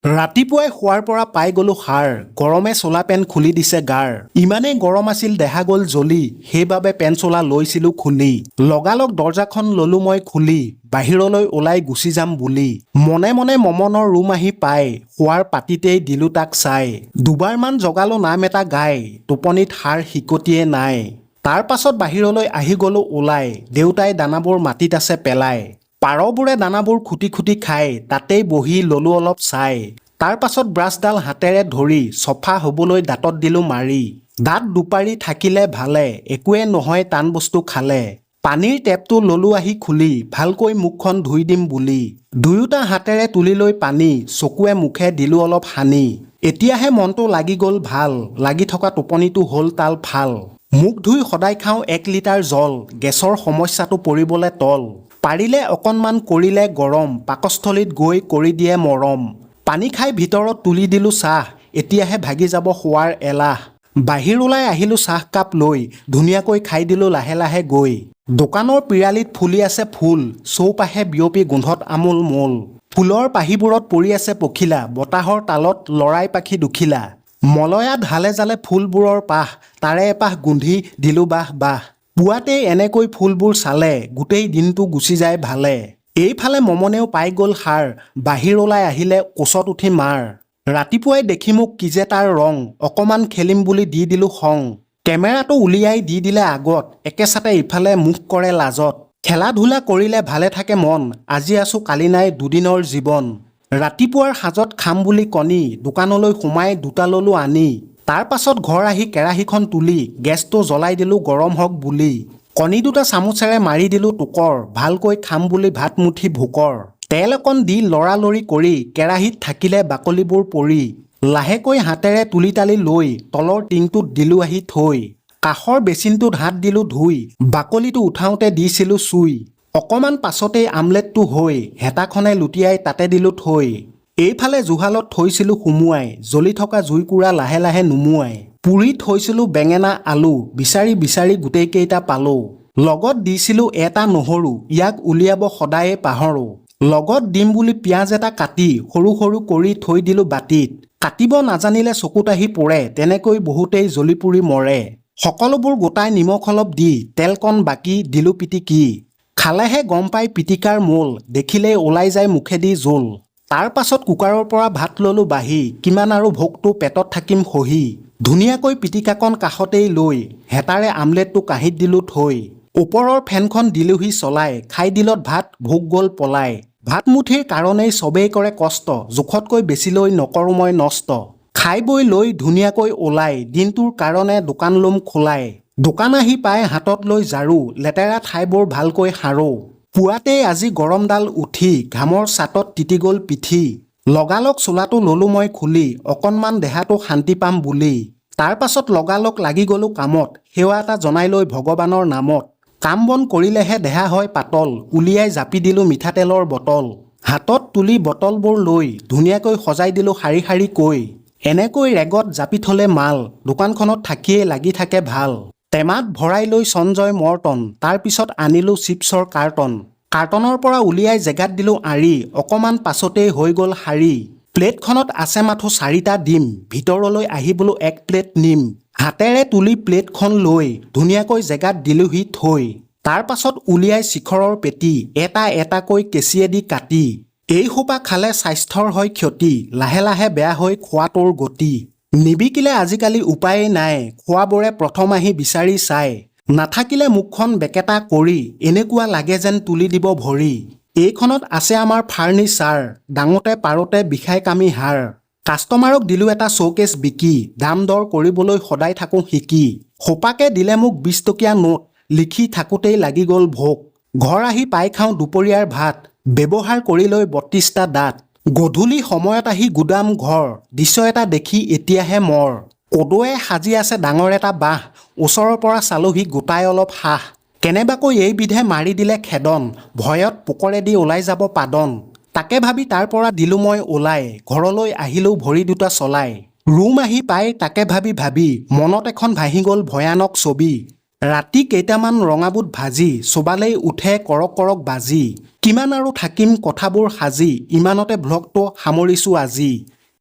ৰাতিপুৱাই শোৱাৰ পৰা পাই গলো সাৰ গৰমে চোলা পেন খুলি দিছে গাৰ ইমানেই গৰম আছিল দেহা গল জ্বলি সেইবাবে পেন চোলা লৈছিলো খুলি লগালগ দৰ্জাখন ললো মই খুলি বাহিৰলৈ ওলাই গুচি যাম বুলি মনে মনে মমনৰ ৰুম আহি পাই শোৱাৰ পাতিতেই দিলো তাক চাই দুবাৰমান জগালো নাম এটা গাই টোপনিত সাৰ হিকটিয়ে নাই তাৰ পাছত বাহিৰলৈ আহি গলো ওলাই দেউতাই দানাবোৰ মাটিত আছে পেলাই পাৰবোৰে দানাবোৰ খুটি খুটি খাই তাতেই বহি ললো অলপ চাই তাৰ পাছত ব্ৰাছডাল হাতেৰে ধৰি সফা হবলৈ দাঁতত দিলো মাৰি দাঁত দুপাৰি থাকিলে ভালে একোৱে নহয় টান বস্তু খালে পানীৰ টেপটো ললো আহি খুলি ভালকৈ মুখখন ধুই দিম বুলি দুয়োটা হাতেৰে তুলি লৈ পানী চকুৱে মুখে দিলো অলপ সানি এতিয়াহে মনটো লাগি গল ভাল লাগি থকা টোপনিটো হল তাল ফাল মুখ ধুই সদায় খাওঁ 1 লিটাৰ জল গেছৰ সমস্যাটো পৰিবলে তল পাৰিলে অকণমান কৰিলে গৰম পাকস্থলীত গৈ কৰি দিয়ে মৰম পানী খাই ভিতৰত তুলি দিলো চাহ এতিয়াহে ভাগি যাব শোৱাৰ এলাহ বাহিৰ ওলাই আহিলো চাহ কাপ লৈ ধুনীয়াকৈ খাই দিলো লাহে লাহে গৈ দোকানৰ পিৰালিত ফুলি আছে ফুল চৌপাশে বিয়পি গোন্ধত আমোল মোল ফুলৰ পাহিবোৰত পৰি আছে পখিলা বতাহৰ তালত লৰাই পাখি দুখিলা মলয়া ঢালে জালে ফুলবোৰৰ পাহ তাৰে এপাহ গুন্ধি দিলো বাহ বাহ পুৱাতেই এনেকৈ ফুলবোৰ চালে গোটেই দিনটো গুচি যায় ভালে এইফালে মমনেও পাই গল সাৰ বাহিৰ ওলাই আহিলে কোচত উঠি মাৰ ৰাতিপুৱাই দেখি মোক কি যে তাৰ ৰং অকমান খেলিম বুলি দি দিলো খং কেমেৰাটো উলিয়াই দি দিলে আগত একেচাতে ইফালে মুখ কৰে লাজত খেলা ধূলা কৰিলে ভালে থাকে মন আজি আছো কালি নাই দুদিনৰ জীৱন ৰাতিপুৱাৰ সাজত খাম বুলি কণী দোকানলৈ সোমাই দুটা ললো আনি তাৰ পাছত ঘৰ আহি কেৰাহীখন তুলি গেছটো জ্বলাই দিলো গৰম হওক বুলি কণী দুটা চামুচেৰে মাৰি দিলো টুকৰ ভালকৈ খাম বুলি ভাত মুঠি ভোকৰ তেল অকণ দি লৰালৰি কৰি কেৰাহীত থাকিলে বাকলিবোৰ পৰি লাহেকৈ হাতেৰে তুলি তালি লৈ তলৰ টিংটোত দিলো আহি থৈ কাষৰ বেচিনটোত হাত দিলো ধুই বাকলিটো উঠাওঁতে দিছিলো চুই অকমান পাছতেই আমলেটটো হৈ হেতাখনে লুটিয়াই তাতে দিলো থৈ এইফালে জুহালত থৈছিলো সুমুৱাই জ্বলি থকা জুইকুৰা লাহে লাহে নুমুৱাই পুৰি থৈছিলো বেঙেনা আলু বিচাৰি বিচাৰি গোটেইকেইটা পালো লগত দিছিলো এটা নহৰু ইয়াক উলিয়াব সদায়ে পাহৰো লগত দিম বুলি পিঁয়াজ এটা কাটি সৰু সৰু কৰি থৈ দিলো বাটিত কাটিব নাজানিলে চকুত আহি পৰে তেনেকৈ বহুতেই জ্বলি পুৰি মৰে সকলোবোৰ গোটাই নিমখ অলপ দি তেলকণ বাকি দিলো পিটিকি খালেহে গম পাই পিটিকাৰ মোল দেখিলেই ওলাই যায় মুখেদি জোল তাৰ পাছত কুকাৰৰ পৰা ভাত ললো বাঢ়ি কিমান আৰু ভোকটো পেটত থাকিম সহি ধুনীয়াকৈ পিটিকাকণ কাষতেই লৈ হেতাৰে আমলেটটো কাঁহীত দিলো থৈ ওপৰৰ ফেনখন দিলোহি চলাই খাই দিলত ভাত ভোক গল পলাই ভাত মুঠিৰ কাৰণেই চবেই কৰে কষ্ট জোখতকৈ বেছি লৈ নকৰো মই নষ্ট খাই বৈ লৈ ধুনীয়াকৈ ওলাই দিনটোৰ কাৰণে দোকান লম খোলাই দোকান আহি পাই হাতত লৈ ঝাৰু লেতেৰা ঠাইবোৰ ভালকৈ সাৰো পুৱাতেই আজি গৰমডাল উঠি ঘামৰ চাটত তিতি গল পিঠি লগালগ চোলাটো ললো মই খুলি অকণমান দেহাটো শান্তি পাম বুলি তাৰ পাছত লগালগ লাগি গলো কামত সেৱা এটা জনাই লৈ ভগৱানৰ নামত কাম বন কৰিলেহে দেহা হয় পাতল উলিয়াই জাপি দিলো মিঠাতেলৰ বটল হাতত তুলি বটলবোৰ লৈ ধুনীয়াকৈ সজাই দিলো শাৰী শাৰী কৈ এনেকৈ ৰেগত জাপি থলে মাল দোকানখনত থাকিয়ে লাগি থাকে ভাল টেমাত ভৰাই লৈ সঞ্জয় মৰ্টন তাৰ পিছত আনিলো চিপছৰ কাৰ্টনৰ পৰা উলিয়াই জেগাত দিলো আঁৰি অকমান পাছতেই হৈ গল শাৰী প্লেটখনত আছে মাথো 4টা ডিম ভিতৰলৈ আহিবলৈ 1 প্লেট নিম হাতেৰে তুলি প্লেটখন লৈ ধুনীয়াকৈ জেগাত দিলোহি থৈ তাৰ পাছত উলিয়াই শিখৰৰ পেটি এটা এটাকৈ কেঁচিয়ে দি কাটি এই সোপা খালে স্বাস্থ্যৰ হয় ক্ষতি লাহে লাহে বেয়া হৈ খোৱাটোৰ গতি নিবিকিলে আজিকালি উপায়েই নাই খোৱাবোৰে প্ৰথম আহি বিচাৰি চাই নাথাকিলে মুখখন বেকেটা কৰি এনেকুৱা লাগে যেন তুলি দিব ভৰি এইখনত আছে আমাৰ ফাৰ্নিচাৰ ডাঙতে পাৰোতে বিষাই কামি হাড় কাষ্টমাৰক দিলো এটা শ্ব'কেছ বিকি দাম দৰ কৰিবলৈ সদায় থাকোঁ শিকি সোপাকে দিলে মোক 20 টকীয়া নোট লিখি থাকোঁতেই লাগি গ'ল ভোক ঘৰ আহি পাই খাওঁ দুপৰীয়াৰ ভাত ব্যৱহাৰ কৰি লৈ 32টা দাঁত গধূলি সময়ত আহি গুদাম ঘৰ দৃশ্য এটা দেখি এতিয়াহে মৰ কদুৱে সাজি আছে ডাঙৰ এটা বাঁহ ওচৰৰ পৰা চালোহি গোটাই অলপ হাঁহ কেনেবাকৈ এইবিধে মাৰি দিলে খেদন ভয়ত পোকৰেদি ওলাই যাব পাদন তাকে ভাবি তাৰ পৰা দিলো মই ওলাই ঘৰলৈ আহিলো ভৰি দুটা চলাই ৰুম আহি পাই তাকে ভাবি মনত এখন ভাহি গল ভয়ানক ছবি ৰাতি কেইটামান ৰঙাবুট ভাজি চবালেই উঠে কৰক কৰক বাজি কিমান আৰু থাকিম কথাবোৰ সাজি ইমানতে ভ্লগটো সামৰিছো আজি।